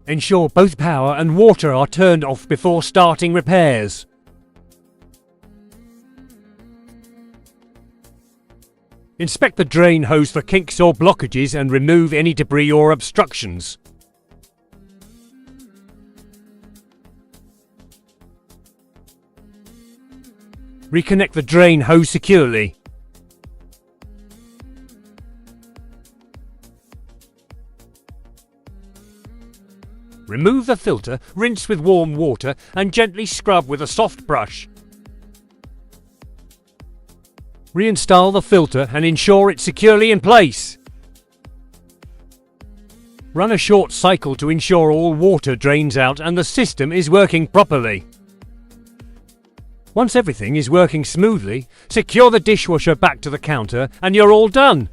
Ensure both power and water are turned off before starting repairs. Inspect the drain hose for kinks or blockages and remove any debris or obstructions. Reconnect the drain hose securely. Remove the filter, rinse with warm water and gently scrub with a soft brush. Reinstall the filter and ensure it's securely in place. Run a short cycle to ensure all water drains out and the system is working properly. Once everything is working smoothly, secure the dishwasher back to the counter and you're all done.